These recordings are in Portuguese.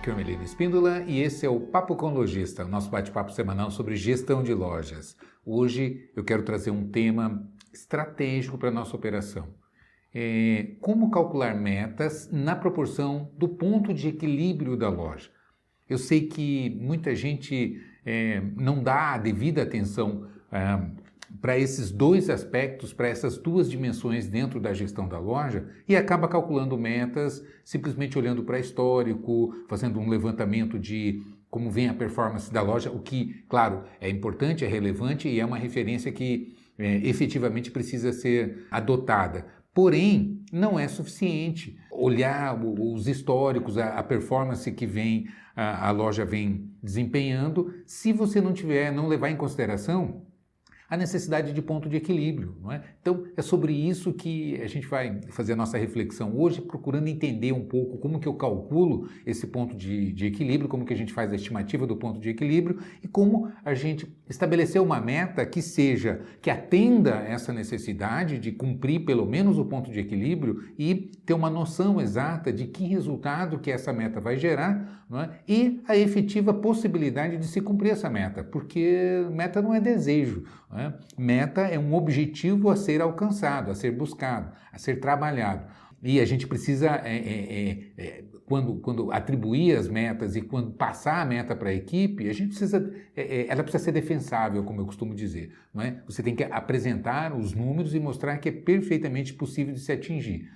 Aqui é o Melino Espíndola e esse é o Papo com Lojista, o nosso bate-papo semanal sobre gestão de lojas. Hoje eu quero trazer um tema estratégico para a nossa operação. Como calcular metas na proporção do ponto de equilíbrio da loja. Eu sei que muita gente não dá a devida atenção para esses dois aspectos, para essas duas dimensões dentro da gestão da loja e acaba calculando metas, simplesmente olhando para histórico, fazendo um levantamento de como vem a performance da loja, o que, claro, é importante, é relevante e é uma referência que efetivamente precisa ser adotada. Porém, não é suficiente olhar os históricos, a performance que a loja vem desempenhando, se você não levar em consideração a necessidade de ponto de equilíbrio, não é? Então, é sobre isso que a gente vai fazer a nossa reflexão hoje, procurando entender um pouco como que eu calculo esse ponto de equilíbrio, como que a gente faz a estimativa do ponto de equilíbrio e como a gente estabelecer uma meta que atenda essa necessidade de cumprir pelo menos o ponto de equilíbrio e ter uma noção exata de que resultado que essa meta vai gerar, não é? E a efetiva possibilidade de se cumprir essa meta, porque meta não é desejo, não é? Meta é um objetivo a ser alcançado, a ser buscado, a ser trabalhado. E a gente precisa, quando atribuir as metas e quando passar a meta para a equipe, ela precisa ser defensável, como eu costumo dizer, não é? Você tem que apresentar os números e mostrar que é perfeitamente possível de se atingir.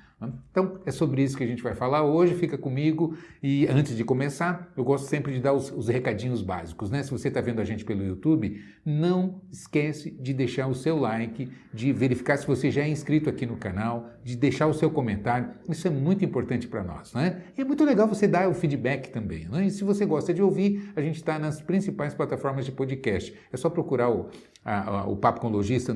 Então, é sobre isso que a gente vai falar hoje, fica comigo e antes de começar, eu gosto sempre de dar os recadinhos básicos, né? Se você está vendo a gente pelo YouTube, não esquece de deixar o seu like, de verificar se você já é inscrito aqui no canal, de deixar o seu comentário, isso é muito importante para nós, né? E é muito legal você dar o feedback também, né? E se você gosta de ouvir, a gente está nas principais plataformas de podcast, é só procurar o Papo com Lojista,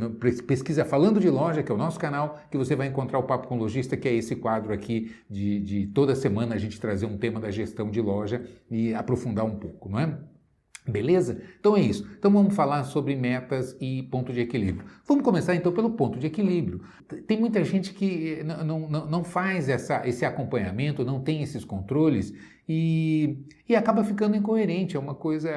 pesquisa Falando de Loja, que é o nosso canal, que você vai encontrar o Papo com Lojista, que é esse quadro aqui de toda semana a gente trazer um tema da gestão de loja e aprofundar um pouco, não é? Beleza? Então é isso. Então vamos falar sobre metas e ponto de equilíbrio. Vamos começar então pelo ponto de equilíbrio. Tem muita gente que não faz esse acompanhamento, não tem esses controles e acaba ficando incoerente. É uma coisa.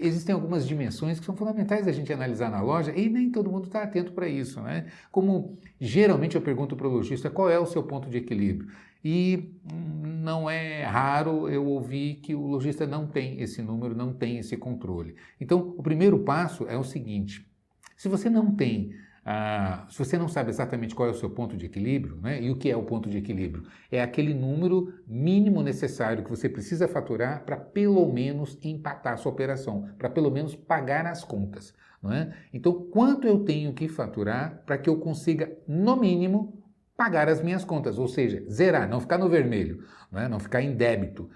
Existem algumas dimensões que são fundamentais da gente analisar na loja e nem todo mundo está atento para isso, né? Como geralmente eu pergunto para o lojista qual é o seu ponto de equilíbrio. E não é raro eu ouvir que o lojista não tem esse número, não tem esse controle. Então, o primeiro passo é o seguinte: se você não se você não sabe exatamente qual é o seu ponto de equilíbrio, né? E o que é o ponto de equilíbrio? É aquele número mínimo necessário que você precisa faturar para pelo menos empatar a sua operação, para pelo menos pagar as contas, não é? Então, quanto eu tenho que faturar para que eu consiga, no mínimo, pagar as minhas contas, ou seja, zerar, não ficar no vermelho, né? Não ficar em débito,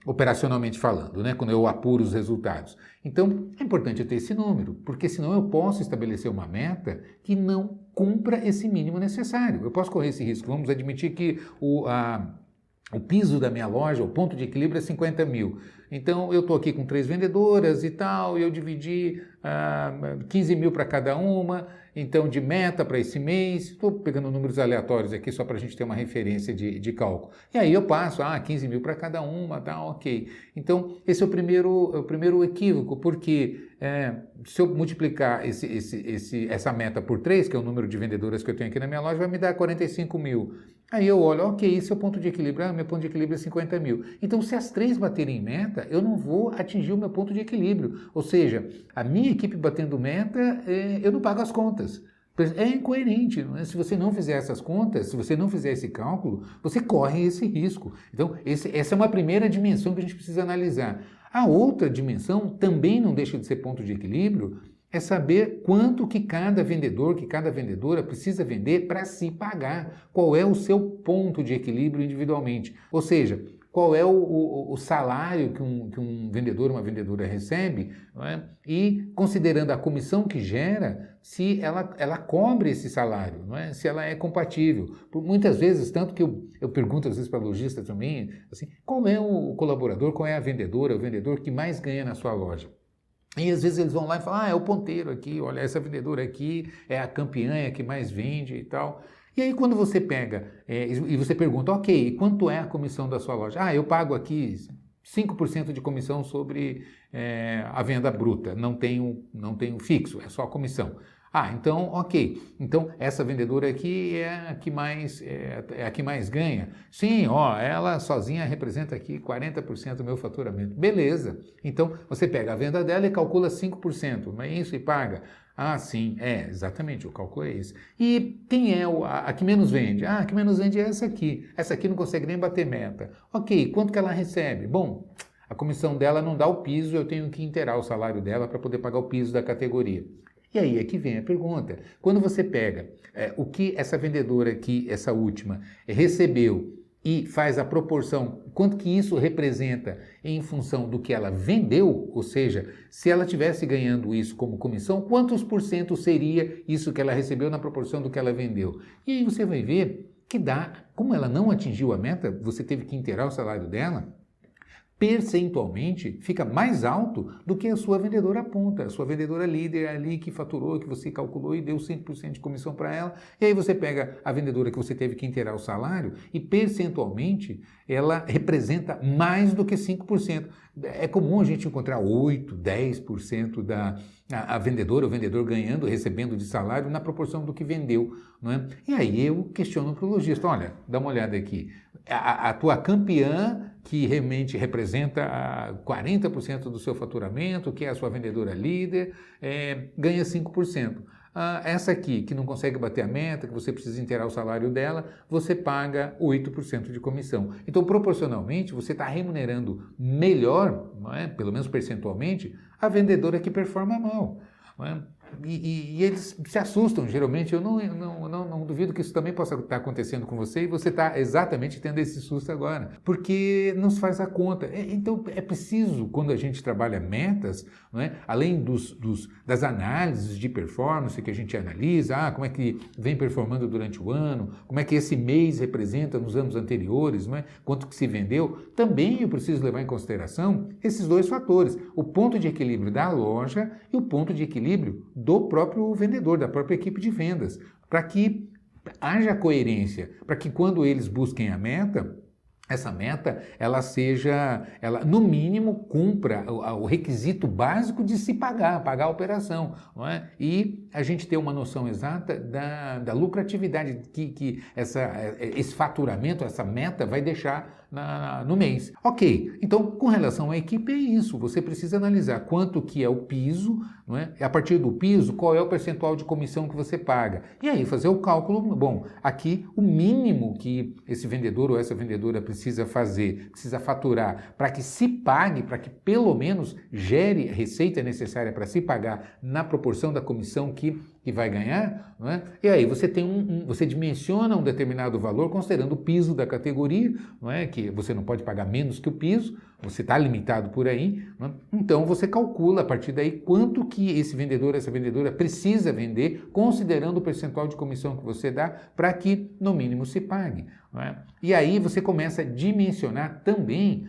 operacionalmente falando, né? Quando eu apuro os resultados. Então, é importante eu ter esse número, porque senão eu posso estabelecer uma meta que não cumpra esse mínimo necessário. Eu posso correr esse risco. Vamos admitir que o piso da minha loja, o ponto de equilíbrio é 50 mil. Então, eu estou aqui com 3 vendedoras e tal, e eu dividi 15 mil para cada uma, então de meta para esse mês, estou pegando números aleatórios aqui só para a gente ter uma referência de cálculo. E aí eu passo, 15 mil para cada uma, tá, ok. Então, esse é o primeiro equívoco, porque se eu multiplicar essa meta por 3, que é o número de vendedoras que eu tenho aqui na minha loja, vai me dar 45 mil. Aí eu olho, ok, esse é o ponto de equilíbrio, meu ponto de equilíbrio é 50 mil. Então, se as 3 baterem meta, eu não vou atingir o meu ponto de equilíbrio. Ou seja, a minha equipe batendo meta, eu não pago as contas. É incoerente, não é? Se você não fizer essas contas, se você não fizer esse cálculo, você corre esse risco. Então, essa é uma primeira dimensão que a gente precisa analisar. A outra dimensão, também não deixa de ser ponto de equilíbrio, é saber quanto que cada vendedor, que cada vendedora precisa vender para se pagar. Qual é o seu ponto de equilíbrio individualmente. Ou seja, qual é o salário que um vendedor, uma vendedora recebe, não é? E considerando a comissão que gera, se ela cobre esse salário, não é? Se ela é compatível. Muitas vezes, tanto que eu pergunto às vezes para lojista também, assim, qual é o colaborador, qual é a vendedora, o vendedor que mais ganha na sua loja? E às vezes eles vão lá e falam, é o ponteiro aqui, olha, essa vendedora aqui é a campeã, é a que mais vende e tal. E aí quando você pega e você pergunta, ok, e quanto é a comissão da sua loja? Eu pago aqui 5% de comissão sobre a venda bruta, não tenho fixo, é só a comissão. Ah, então, ok. Então, essa vendedora aqui é a que mais ganha. Sim, ó, ela sozinha representa aqui 40% do meu faturamento. Beleza. Então, você pega a venda dela e calcula 5%, não é isso? E paga. Ah, sim, exatamente, o cálculo é esse. E quem é a que menos vende? Ah, a que menos vende é essa aqui. Essa aqui não consegue nem bater meta. Ok, quanto que ela recebe? Bom, a comissão dela não dá o piso, eu tenho que inteirar o salário dela para poder pagar o piso da categoria. E aí é que vem a pergunta. Quando você pega o que essa vendedora aqui, essa última, recebeu e faz a proporção, quanto que isso representa em função do que ela vendeu, ou seja, se ela estivesse ganhando isso como comissão, quantos por cento seria isso que ela recebeu na proporção do que ela vendeu? E aí você vai ver que como ela não atingiu a meta, você teve que inteirar o salário dela, percentualmente fica mais alto do que a sua vendedora aponta. A sua vendedora líder ali que faturou, que você calculou e deu 5% de comissão para ela. E aí você pega a vendedora que você teve que inteirar o salário e percentualmente ela representa mais do que 5%. É comum a gente encontrar 8%, 10% a vendedora ou vendedor ganhando, recebendo de salário na proporção do que vendeu. Não é? E aí eu questiono para o lojista, olha, dá uma olhada aqui. A tua campeã, que realmente representa 40% do seu faturamento, que é a sua vendedora líder, ganha 5%. Essa aqui, que não consegue bater a meta, que você precisa inteirar o salário dela, você paga 8% de comissão. Então, proporcionalmente, você está remunerando melhor, não é? Pelo menos percentualmente, a vendedora que performa mal. Não é? E eles se assustam, geralmente. Eu não duvido que isso também possa estar acontecendo com você e você está exatamente tendo esse susto agora, porque não se faz a conta. Então é preciso, quando a gente trabalha metas, não é? Além das análises de performance que a gente analisa, como é que vem performando durante o ano, como é que esse mês representa nos anos anteriores, não é? Quanto que se vendeu, também eu preciso levar em consideração esses dois fatores, o ponto de equilíbrio da loja e o ponto de equilíbrio do próprio vendedor, da própria equipe de vendas, para que haja coerência, para que quando eles busquem a meta, essa meta, ela no mínimo, cumpra o requisito básico de se pagar a operação, não é? E a gente ter uma noção exata da lucratividade que esse faturamento, essa meta vai deixar no mês. Ok, então com relação à equipe é isso, você precisa analisar quanto que é o piso, não é? A partir do piso, qual é o percentual de comissão que você paga. E aí fazer o cálculo, bom, aqui o mínimo que esse vendedor ou essa vendedora precisa faturar para que se pague, para que pelo menos gere a receita necessária para se pagar na proporção da comissão que vai ganhar, não é? E aí você você dimensiona um determinado valor considerando o piso da categoria, não é? Que você não pode pagar menos que o piso, você está limitado por aí, não é? Então você calcula a partir daí quanto que esse vendedor, essa vendedora precisa vender, considerando o percentual de comissão que você dá, para que no mínimo se pague. Não é? E aí você começa a dimensionar também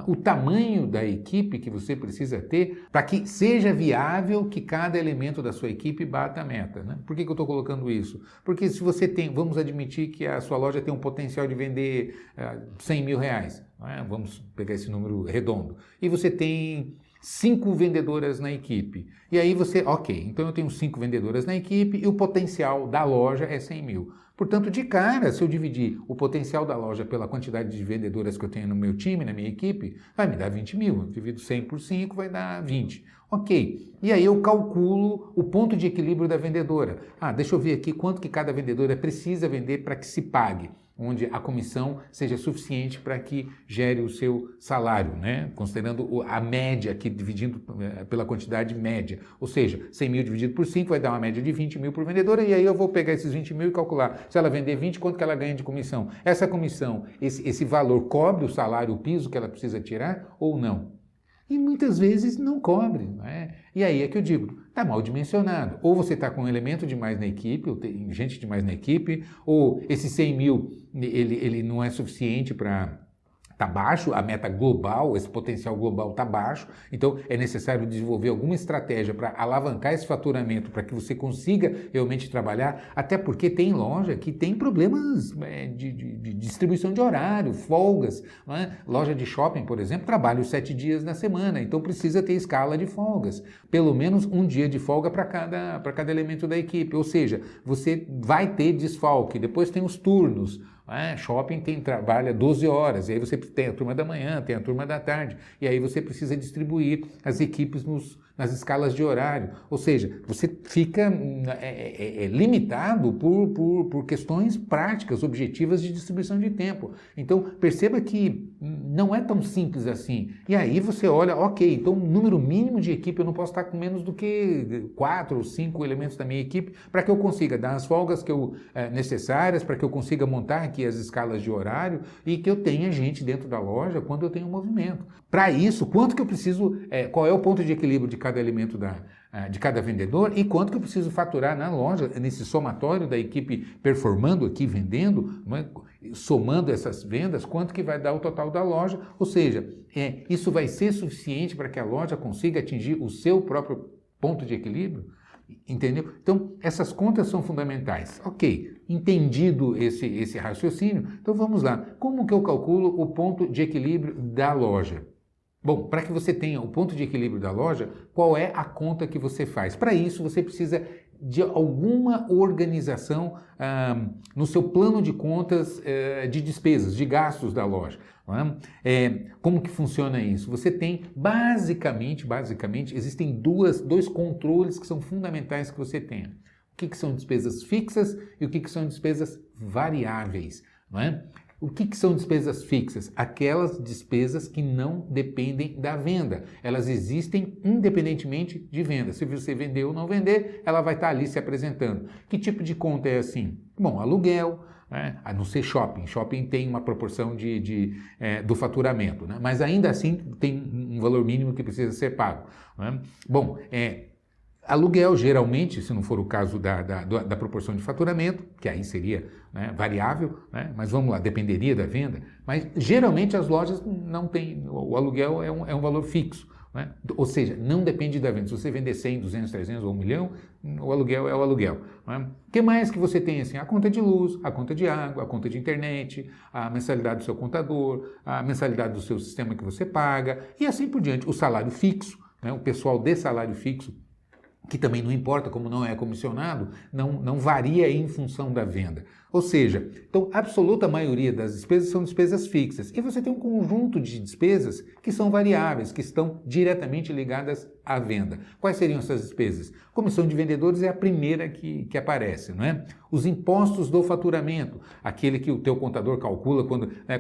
o tamanho da equipe que você precisa ter para que seja viável que cada elemento da sua equipe bata a meta. Né? Por que eu estou colocando isso? Porque se você vamos admitir que a sua loja tem um potencial de vender 100 mil reais, não é? Vamos pegar esse número redondo, e você tem 5 vendedoras na equipe. E aí então eu tenho 5 vendedoras na equipe e o potencial da loja é 100 mil. Portanto, de cara, se eu dividir o potencial da loja pela quantidade de vendedoras que eu tenho no meu time, na minha equipe, vai me dar 20 mil. Eu divido 100 por 5, vai dar 20. Ok. E aí eu calculo o ponto de equilíbrio da vendedora. Deixa eu ver aqui quanto que cada vendedora precisa vender para que se pague, onde a comissão seja suficiente para que gere o seu salário, né? Considerando a média aqui, dividindo pela quantidade média. Ou seja, 100 mil dividido por 5 vai dar uma média de 20 mil por vendedora, e aí eu vou pegar esses 20 mil e calcular. Se ela vender 20, quanto que ela ganha de comissão? Essa comissão, esse valor cobre o salário, o piso que ela precisa tirar ou não? E muitas vezes não cobre, não é? E aí é que eu digo, está mal dimensionado. Ou você está com um elemento demais na equipe, ou tem gente demais na equipe, ou esse 100 mil ele não é suficiente para está baixo, a meta global, esse potencial global está baixo, então é necessário desenvolver alguma estratégia para alavancar esse faturamento, para que você consiga realmente trabalhar, até porque tem loja que tem problemas de distribuição de horário, folgas, né? Loja de shopping, por exemplo, trabalha os 7 dias na semana, então precisa ter escala de folgas, pelo menos um dia de folga para cada elemento da equipe, ou seja, você vai ter desfalque, depois tem os turnos. Shopping trabalha 12 horas, e aí você tem a turma da manhã, tem a turma da tarde, e aí você precisa distribuir as equipes nas escalas de horário, ou seja, você fica limitado por questões práticas, objetivas de distribuição de tempo. Então, perceba que não é tão simples assim. E aí você olha, ok, então o número mínimo de equipe eu não posso estar com menos do que 4 ou 5 elementos da minha equipe para que eu consiga dar as folgas necessárias, para que eu consiga montar aqui as escalas de horário e que eu tenha gente dentro da loja quando eu tenho movimento. Para isso, quanto que eu preciso, qual é o ponto de equilíbrio de cada elemento de cada vendedor e quanto que eu preciso faturar na loja, nesse somatório da equipe performando aqui, vendendo, somando essas vendas, quanto que vai dar o total da loja, ou seja, isso vai ser suficiente para que a loja consiga atingir o seu próprio ponto de equilíbrio? Entendeu? Então, essas contas são fundamentais. Ok, entendido esse raciocínio, então vamos lá. Como que eu calculo o ponto de equilíbrio da loja? Bom, para que você tenha o ponto de equilíbrio da loja, qual é a conta que você faz? Para isso, você precisa de alguma organização no seu plano de contas de despesas, de gastos da loja. Como que funciona isso? Você tem, basicamente, existem dois controles que são fundamentais que você tenha. O que são despesas fixas e o que são despesas variáveis, não é? O que são despesas fixas? Aquelas despesas que não dependem da venda. Elas existem independentemente de venda. Se você vender ou não vender, ela vai estar ali se apresentando. Que tipo de conta é assim? Bom, aluguel, a não ser shopping. Shopping tem uma proporção do faturamento, né? Mas ainda assim tem um valor mínimo que precisa ser pago, né? Bom, aluguel, geralmente, se não for o caso da proporção de faturamento, que aí seria, né, variável, né, mas vamos lá, dependeria da venda, mas geralmente as lojas não têm, o aluguel é um valor fixo, né, ou seja, não depende da venda. Se você vender 100, 200, 300 ou 1 milhão, o aluguel é o aluguel. Né? O que mais que você tem assim? A conta de luz, a conta de água, a conta de internet, a mensalidade do seu contador, a mensalidade do seu sistema que você paga e assim por diante. O salário fixo, né, o pessoal de salário fixo, que também não importa, como não é comissionado, não varia em função da venda. Ou seja, então a absoluta maioria das despesas são despesas fixas. E você tem um conjunto de despesas que são variáveis, que estão diretamente ligadas à venda. Quais seriam essas despesas? Comissão de vendedores é a primeira que aparece, não é? Os impostos do faturamento, aquele que o teu contador calcula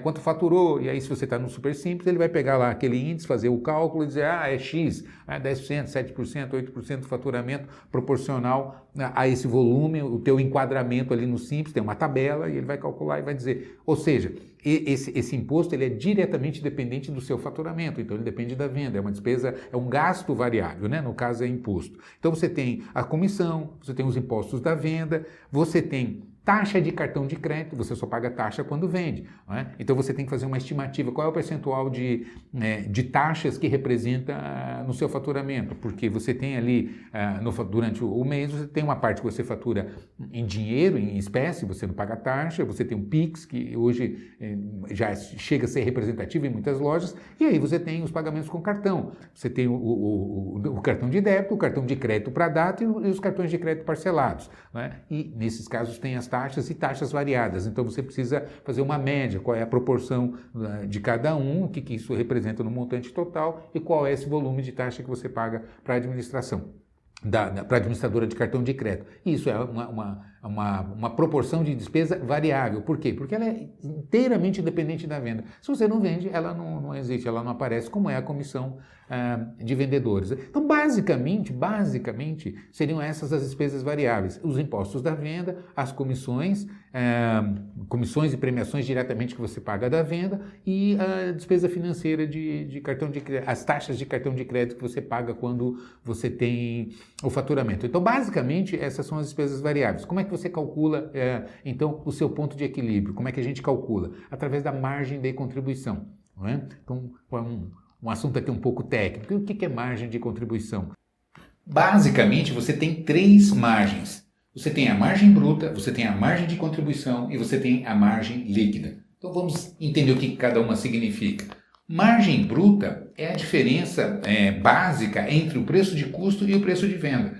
quanto faturou, e aí se você está no Super Simples, ele vai pegar lá aquele índice, fazer o cálculo e dizer, é X, 10%, 7%, 8% do faturamento proporcional a esse volume, o teu enquadramento ali no Simples, tem uma tabela e ele vai calcular e vai dizer, ou seja, esse imposto ele é diretamente dependente do seu faturamento, então ele depende da venda, é uma despesa, é um gasto variável, né? No caso é imposto. Então você tem a comissão, você tem os impostos da venda, você tem taxa de cartão de crédito, você só paga taxa quando vende, não é? Então você tem que fazer uma estimativa, qual é o percentual de taxas que representa no seu faturamento, porque você tem ali, durante o mês, você tem uma parte que você fatura em dinheiro, em espécie, você não paga taxa, você tem um Pix, que hoje já chega a ser representativo em muitas lojas, e aí você tem os pagamentos com cartão, você tem o cartão de débito, o cartão de crédito para data e os cartões de crédito parcelados, não é? E nesses casos tem as taxas e taxas variadas, então você precisa fazer uma média, qual é a proporção de cada um, o que isso representa no montante total e qual é esse volume de taxa que você paga para a administração, para a administradora de cartão de crédito. Isso é uma proporção de despesa variável. Por quê? Porque ela é inteiramente independente da venda. Se você não vende, ela não existe, ela não aparece, como é a comissão de vendedores. Então, basicamente, seriam essas as despesas variáveis. Os impostos da venda, as comissões e premiações diretamente que você paga da venda e a despesa financeira de cartão de crédito, as taxas de cartão de crédito que você paga quando você tem o faturamento. Então, basicamente, essas são as despesas variáveis. Como é que você calcula, então, o seu ponto de equilíbrio? Como é que a gente calcula? Através da margem de contribuição. não é? Então, um assunto aqui um pouco técnico. E o que é margem de contribuição? Basicamente, você tem 3 margens. Você tem a margem bruta, você tem a margem de contribuição e você tem a margem líquida. Então vamos entender o que cada uma significa. Margem bruta é a diferença básica entre o preço de custo e o preço de venda.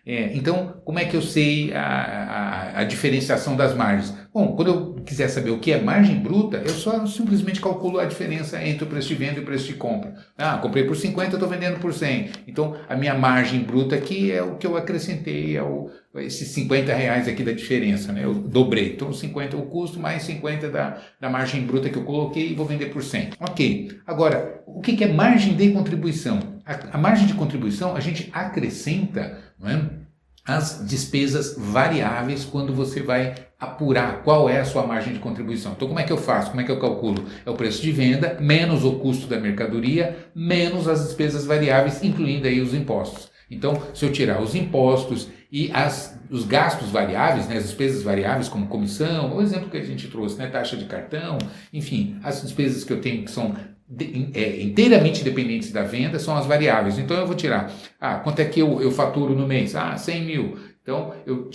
Então, como é que eu sei a diferenciação das margens? Bom, quando eu quiser saber o que é margem bruta, eu só simplesmente calculo a diferença entre o preço de venda e o preço de compra. Comprei por 50, estou vendendo por 100. Então, a minha margem bruta aqui é o que eu acrescentei, esses 50 reais aqui da diferença, né? Eu dobrei. Então, 50 o custo mais 50 da margem bruta que eu coloquei e vou vender por 100. Ok. Agora, o que é margem de contribuição? A margem de contribuição a gente acrescenta, não é, as despesas variáveis quando você vai apurar qual é a sua margem de contribuição. Então, como é que eu faço? Como é que eu calculo? É o preço de venda, menos o custo da mercadoria, menos as despesas variáveis, incluindo aí os impostos. Então, se eu tirar os impostos e os gastos variáveis, né, as despesas variáveis como comissão, o exemplo que a gente trouxe, né, taxa de cartão, enfim, as despesas que eu tenho que são inteiramente dependentes da venda são as variáveis. Então eu vou tirar, quanto é que eu faturo no mês? 100 mil. Então eu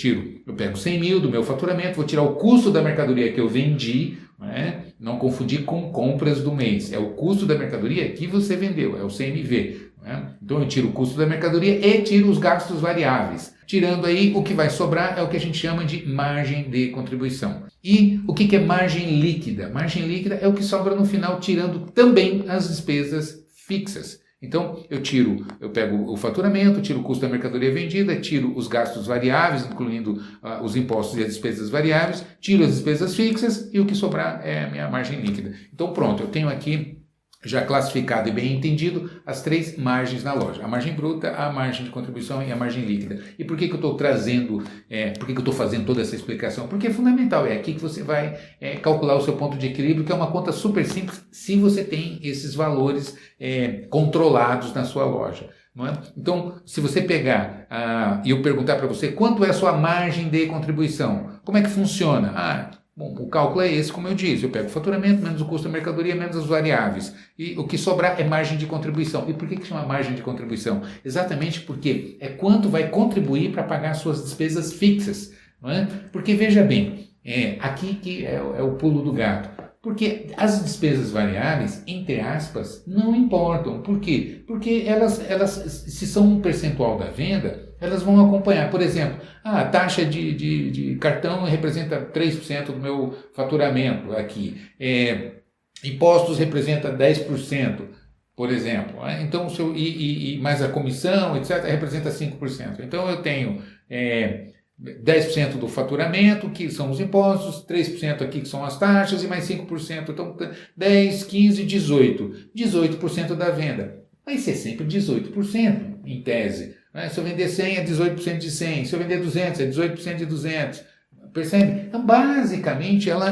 pego 100 mil do meu faturamento, vou tirar o custo da mercadoria que eu vendi, né? Não confundir com compras do mês. É o custo da mercadoria que você vendeu, é o CMV. Né? Então eu tiro o custo da mercadoria e tiro os gastos variáveis. Tirando aí, o que vai sobrar é o que a gente chama de margem de contribuição. E o que é margem líquida? Margem líquida é o que sobra no final, tirando também as despesas fixas. Então, eu pego o faturamento, tiro o custo da mercadoria vendida, tiro os gastos variáveis, incluindo os impostos e as despesas variáveis, tiro as despesas fixas e o que sobrar é a minha margem líquida. Então, pronto, eu tenho aqui já classificado e bem entendido as 3 margens na loja. A margem bruta, a margem de contribuição e a margem líquida. E por que eu estou trazendo, por que eu estou fazendo toda essa explicação? Porque é fundamental, é aqui que você vai calcular o seu ponto de equilíbrio, que é uma conta super simples se você tem esses valores controlados na sua loja. Não é? Então, se você pegar e eu perguntar para você quanto é a sua margem de contribuição, como é que funciona? Bom, o cálculo é esse, como eu disse, eu pego o faturamento, menos o custo da mercadoria, menos as variáveis. E o que sobrar é margem de contribuição. E por que chama margem de contribuição? Exatamente porque é quanto vai contribuir para pagar suas despesas fixas. Não é? Porque, veja bem, aqui que é o pulo do gato. Porque as despesas variáveis, entre aspas, não importam. Por quê? Porque elas, se são um percentual da venda, elas vão acompanhar. Por exemplo, a taxa de cartão representa 3% do meu faturamento aqui. Impostos representa 10%, por exemplo. Então, mais a comissão, etc., representa 5%. Então, eu tenho 10% do faturamento, que são os impostos, 3% aqui que são as taxas e mais 5%. Então, 10, 15, 18. 18% da venda. Vai ser sempre 18%, em tese. Se eu vender 100, é 18% de 100. Se eu vender 200, é 18% de 200. Percebe? Então, basicamente, ela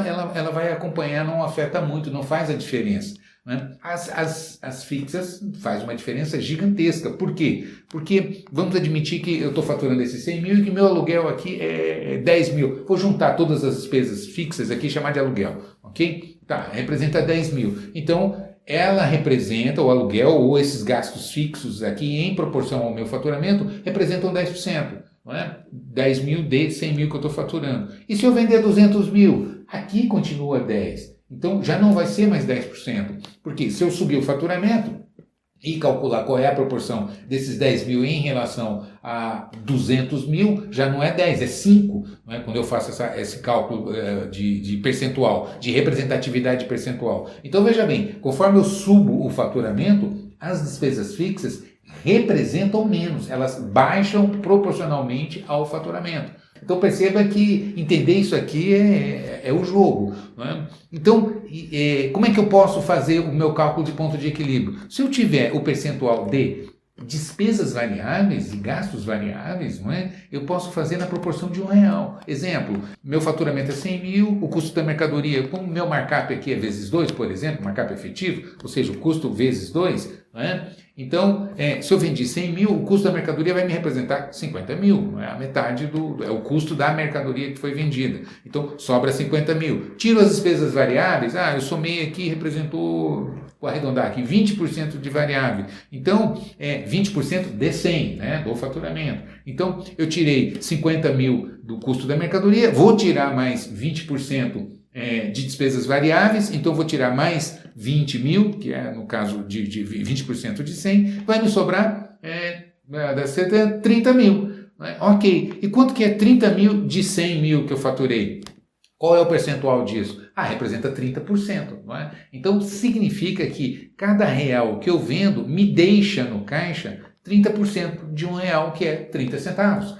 vai acompanhar, não afeta muito, não faz a diferença. Né? As fixas faz uma diferença gigantesca. Por quê? Porque vamos admitir que eu estou faturando esses 100 mil e que meu aluguel aqui é 10 mil. Vou juntar todas as despesas fixas aqui e chamar de aluguel. Ok? Tá, representa 10 mil. Então, ela representa, o aluguel ou esses gastos fixos aqui em proporção ao meu faturamento, representam 10%. Não é? 10 mil de 100 mil que eu estou faturando. E se eu vender 200 mil? Aqui continua 10%. Então já não vai ser mais 10%. Porque se eu subir o faturamento e calcular qual é a proporção desses 10 mil em relação a 200 mil, já não é 10, é 5. Não é? Quando eu faço esse cálculo de percentual, de representatividade percentual. Então veja bem, conforme eu subo o faturamento, as despesas fixas representam menos, elas baixam proporcionalmente ao faturamento. Então perceba que entender isso aqui é o jogo. Não é? Então, como é que eu posso fazer o meu cálculo de ponto de equilíbrio? Se eu tiver o percentual de despesas variáveis e gastos variáveis, não é? Eu posso fazer na proporção de R$1. Exemplo, meu faturamento é 100 mil, o custo da mercadoria, como o meu markup aqui é vezes 2, por exemplo, markup efetivo, ou seja, o custo vezes 2, não é? Então, se eu vendi 100 mil, o custo da mercadoria vai me representar 50 mil, não é a metade é o custo da mercadoria que foi vendida. Então, sobra 50 mil. Tiro as despesas variáveis, eu somei aqui, representou, vou arredondar aqui, 20% de variável. Então, 20% de 100, né, do faturamento. Então, eu tirei 50 mil do custo da mercadoria, vou tirar mais 20% de despesas variáveis, então vou tirar mais 20 mil, que é no caso de 20% de 100, vai me sobrar 30 mil. Né? Ok, e quanto que é 30 mil de 100 mil que eu faturei? Qual é o percentual disso? Representa 30%. Não é? Então significa que cada real que eu vendo me deixa no caixa 30% de um real, que é 30 centavos.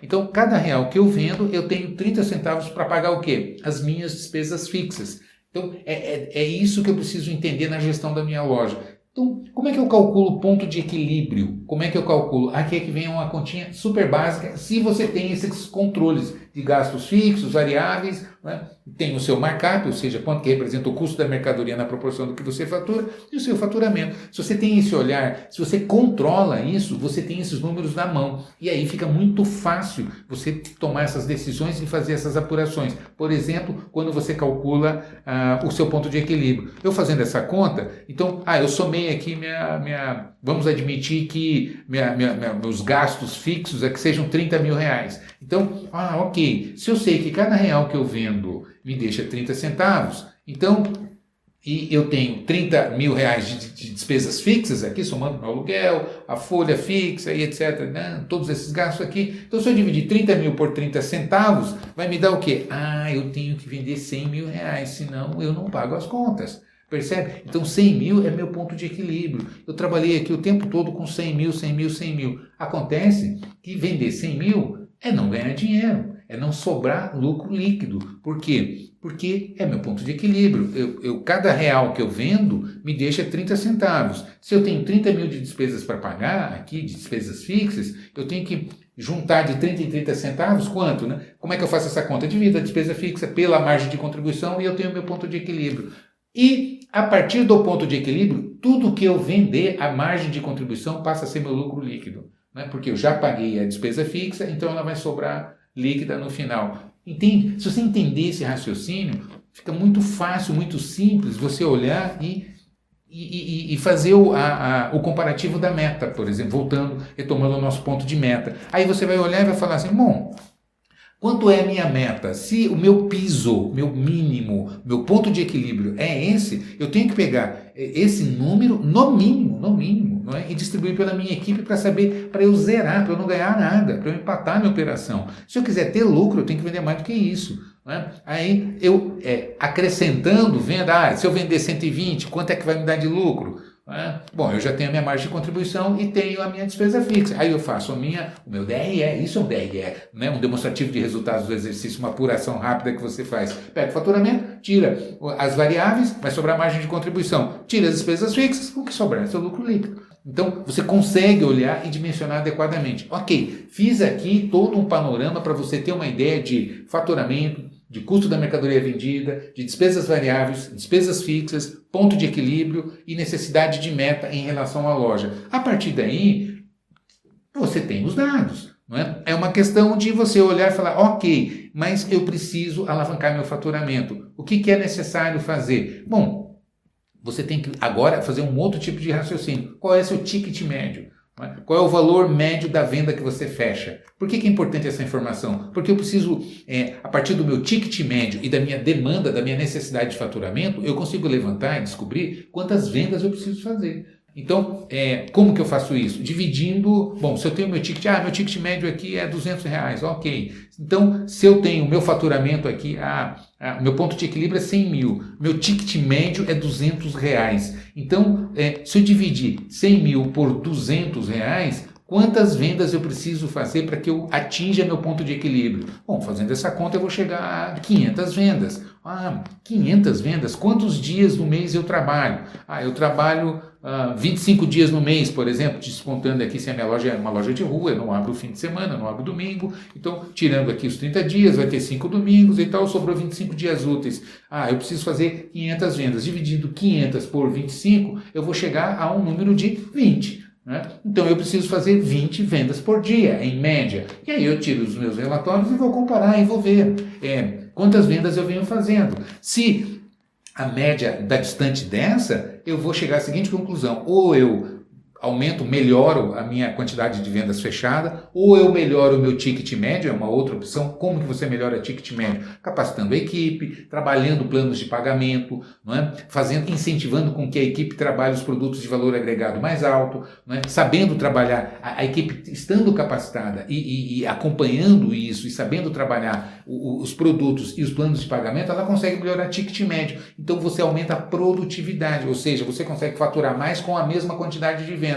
Então, cada real que eu vendo, eu tenho 30 centavos para pagar o quê? As minhas despesas fixas. Então, é isso que eu preciso entender na gestão da minha loja. Então, como é que eu calculo o ponto de equilíbrio? Como é que eu calculo? Aqui é que vem uma continha super básica, se você tem esses controles de gastos fixos, variáveis, né? Tem o seu markup, ou seja, quanto que representa o custo da mercadoria na proporção do que você fatura, e o seu faturamento. Se você tem esse olhar, se você controla isso, você tem esses números na mão. E aí fica muito fácil você tomar essas decisões e fazer essas apurações. Por exemplo, quando você calcula o seu ponto de equilíbrio. Eu fazendo essa conta, então, eu somei aqui vamos admitir que meus gastos fixos é que sejam 30 mil reais. Então, ok, se eu sei que cada real que eu vendo me deixa 30 centavos, então, e eu tenho 30 mil reais de despesas fixas aqui, somando meu aluguel, a folha fixa e etc, né? Todos esses gastos aqui. Então, se eu dividir 30 mil por 30 centavos, vai me dar o quê? Eu tenho que vender 100 mil reais, senão eu não pago as contas. Percebe? Então 100 mil é meu ponto de equilíbrio. Eu trabalhei aqui o tempo todo com 100 mil, 100 mil, 100 mil. Acontece que vender 100 mil é não ganhar dinheiro, é não sobrar lucro líquido. Por quê? Porque é meu ponto de equilíbrio. Cada real que eu vendo me deixa 30 centavos. Se eu tenho 30 mil de despesas para pagar aqui, de despesas fixas, eu tenho que juntar de 30 em 30 centavos, quanto? Né? Como é que eu faço essa conta? Divido a despesa fixa pela margem de contribuição e eu tenho meu ponto de equilíbrio. E a partir do ponto de equilíbrio, tudo que eu vender, a margem de contribuição passa a ser meu lucro líquido. Né? Porque eu já paguei a despesa fixa, então ela vai sobrar líquida no final. Entende? Se você entender esse raciocínio, fica muito fácil, muito simples você olhar e fazer o comparativo da meta, por exemplo, retomando o nosso ponto de meta. Aí você vai olhar e vai falar assim, bom, quanto é a minha meta? Se o meu piso, meu mínimo, meu ponto de equilíbrio é esse, eu tenho que pegar esse número no mínimo, não é? E distribuir pela minha equipe para eu zerar, para eu não ganhar nada, para eu empatar a minha operação. Se eu quiser ter lucro, eu tenho que vender mais do que isso. Né? Aí eu, acrescentando, venda, se eu vender 120, quanto é que vai me dar de lucro? Bom, eu já tenho a minha margem de contribuição e tenho a minha despesa fixa. Aí eu faço o meu DRE, isso é um DRE, né? Um demonstrativo de resultados do exercício, uma apuração rápida que você faz. Pega o faturamento, tira as variáveis, vai sobrar margem de contribuição. Tira as despesas fixas, o que sobrar é seu lucro líquido. Então, você consegue olhar e dimensionar adequadamente. Ok, fiz aqui todo um panorama para você ter uma ideia de faturamento, de custo da mercadoria vendida, de despesas variáveis, despesas fixas, ponto de equilíbrio e necessidade de meta em relação à loja. A partir daí, você tem os dados. Não é? É uma questão de você olhar e falar, ok, mas eu preciso alavancar meu faturamento. O que é necessário fazer? Bom, você tem que agora fazer um outro tipo de raciocínio. Qual é o seu ticket médio? Qual é o valor médio da venda que você fecha? Por que é importante essa informação? Porque eu preciso, a partir do meu ticket médio e da minha demanda, da minha necessidade de faturamento, eu consigo levantar e descobrir quantas vendas eu preciso fazer. Então, como que eu faço isso? Dividindo, bom, se eu tenho meu ticket médio aqui é R$200, ok. Então, se eu tenho meu faturamento aqui, meu ponto de equilíbrio é 100 mil, meu ticket médio é R$200. Então, se eu dividir 100 mil por R$200, quantas vendas eu preciso fazer para que eu atinja meu ponto de equilíbrio? Bom, fazendo essa conta eu vou chegar a 500 vendas. 500 vendas, quantos dias do mês eu trabalho? Eu trabalho 25 dias no mês, por exemplo, descontando aqui se a minha loja é uma loja de rua, eu não abro o fim de semana, não abro domingo, então tirando aqui os 30 dias, vai ter 5 domingos e tal, sobrou 25 dias úteis. Eu preciso fazer 500 vendas, dividindo 500 por 25, eu vou chegar a um número de 20. Né? Então eu preciso fazer 20 vendas por dia, em média. E aí eu tiro os meus relatórios e vou comparar e vou ver quantas vendas eu venho fazendo. Se a média está distante dessa, eu vou chegar à seguinte conclusão: ou eu melhoro a minha quantidade de vendas fechada, ou eu melhoro o meu ticket médio, é uma outra opção. Como que você melhora o ticket médio? Capacitando a equipe, trabalhando planos de pagamento, não é? Incentivando com que a equipe trabalhe os produtos de valor agregado mais alto, não é? Sabendo trabalhar, a equipe estando capacitada e acompanhando isso e sabendo trabalhar os produtos e os planos de pagamento, ela consegue melhorar o ticket médio. Então você aumenta a produtividade, ou seja, você consegue faturar mais com a mesma quantidade de vendas.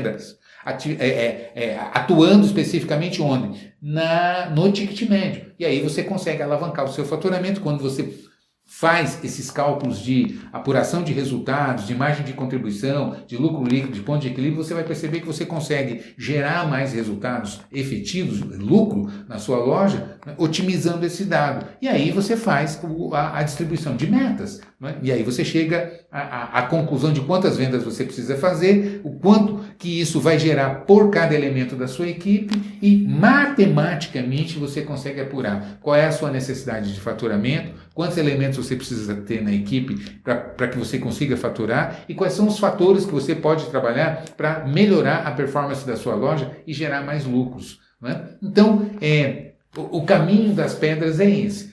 Atuando especificamente onde? No ticket médio. E aí você consegue alavancar o seu faturamento quando você faz esses cálculos de apuração de resultados, de margem de contribuição, de lucro líquido, de ponto de equilíbrio. Você vai perceber que você consegue gerar mais resultados efetivos, lucro na sua loja, né, otimizando esse dado. E aí você faz a distribuição de metas. Né? E aí você chega à conclusão de quantas vendas você precisa fazer, o quanto que isso vai gerar por cada elemento da sua equipe e matematicamente você consegue apurar qual é a sua necessidade de faturamento, quantos elementos você precisa ter na equipe para que você consiga faturar e quais são os fatores que você pode trabalhar para melhorar a performance da sua loja e gerar mais lucros. Né? Então, o caminho das pedras é esse.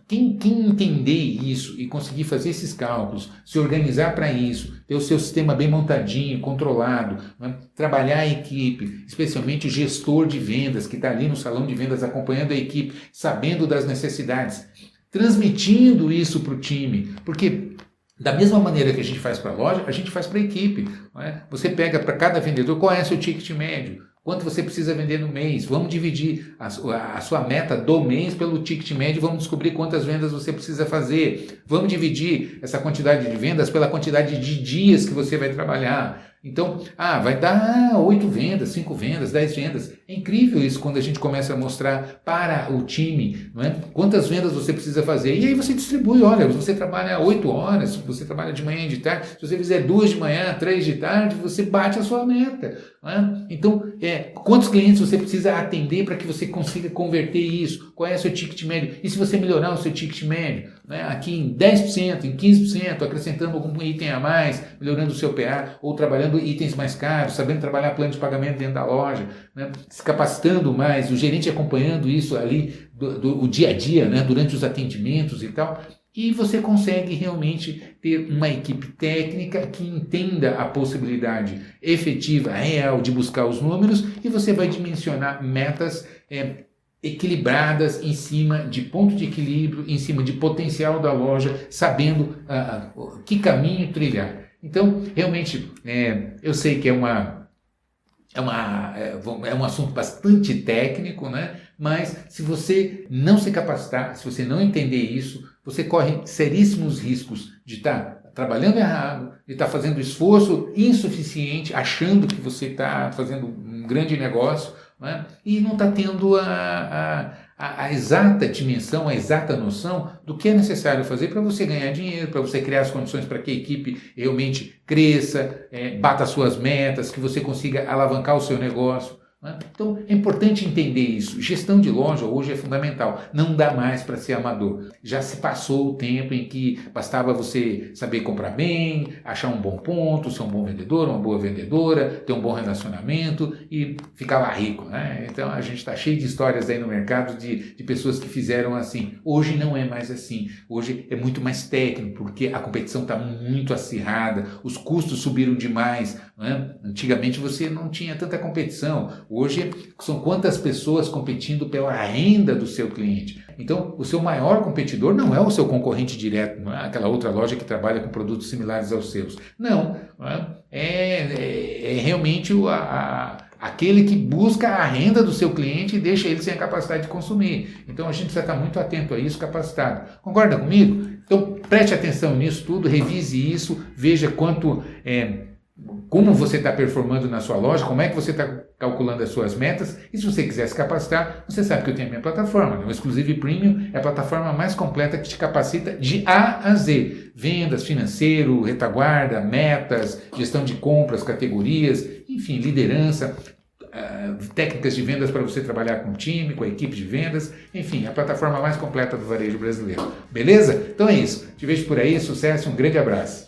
Quem entender isso e conseguir fazer esses cálculos, se organizar para isso, ter o seu sistema bem montadinho, controlado, né? Trabalhar a equipe, especialmente o gestor de vendas que está ali no salão de vendas acompanhando a equipe, sabendo das necessidades, transmitindo isso para o time, porque da mesma maneira que a gente faz para a loja, a gente faz para a equipe. Não é? Você pega para cada vendedor qual é o seu ticket médio, quanto você precisa vender no mês, vamos dividir a sua meta do mês pelo ticket médio, vamos descobrir quantas vendas você precisa fazer, vamos dividir essa quantidade de vendas pela quantidade de dias que você vai trabalhar. Então, vai dar 8 vendas, 5 vendas, 10 vendas. É incrível isso quando a gente começa a mostrar para o time, não é? Quantas vendas você precisa fazer. E aí você distribui, olha, você trabalha 8 horas, você trabalha de manhã e de tarde, se você fizer 2 de manhã, 3 de tarde, você bate a sua meta. Não é? Então, quantos clientes você precisa atender para que você consiga converter isso? Qual é o seu ticket médio? E se você melhorar o seu ticket médio, né, aqui em 10%, em 15%, acrescentando algum item a mais, melhorando o seu PA, ou trabalhando itens mais caros, sabendo trabalhar plano de pagamento dentro da loja, né, se capacitando mais, o gerente acompanhando isso ali, o dia a dia, né, durante os atendimentos e tal, e você consegue realmente ter uma equipe técnica que entenda a possibilidade efetiva, real, de buscar os números, e você vai dimensionar metas equilibradas em cima de ponto de equilíbrio, em cima de potencial da loja, sabendo que caminho trilhar. Então, realmente, eu sei que é um assunto bastante técnico, né? Mas se você não se capacitar, se você não entender isso, você corre seríssimos riscos de estar trabalhando errado, de estar fazendo esforço insuficiente, achando que você está fazendo um grande negócio, né? E não está tendo a exata dimensão, a exata noção do que é necessário fazer para você ganhar dinheiro, para você criar as condições para que a equipe realmente cresça, bata as suas metas, que você consiga alavancar o seu negócio. Né? Então é importante entender isso. Gestão de loja hoje é fundamental. Não dá mais para ser amador. Já se passou o tempo em que bastava você saber comprar bem, achar um bom ponto, ser um bom vendedor, uma boa vendedora, ter um bom relacionamento e ficar lá rico. Né? Então a gente está cheio de histórias aí no mercado de pessoas que fizeram assim. Hoje não é mais assim. Hoje é muito mais técnico, porque a competição está muito acirrada, os custos subiram demais. Né? Antigamente você não tinha tanta competição. Hoje são quantas pessoas competindo pela renda do seu cliente. Então, o seu maior competidor não é o seu concorrente direto, não é aquela outra loja que trabalha com produtos similares aos seus. Não, é realmente aquele que busca a renda do seu cliente e deixa ele sem a capacidade de consumir. Então, a gente precisa estar muito atento a isso, capacitado. Concorda comigo? Então, preste atenção nisso tudo, revise isso, veja quanto como você está performando na sua loja, como é que você está calculando as suas metas, e se você quiser se capacitar, você sabe que eu tenho a minha plataforma, né? O Exclusive Premium é a plataforma mais completa que te capacita de A a Z, vendas, financeiro, retaguarda, metas, gestão de compras, categorias, enfim, liderança, técnicas de vendas para você trabalhar com o time, com a equipe de vendas, enfim, a plataforma mais completa do varejo brasileiro. Beleza? Então é isso. Te vejo por aí, sucesso, um grande abraço.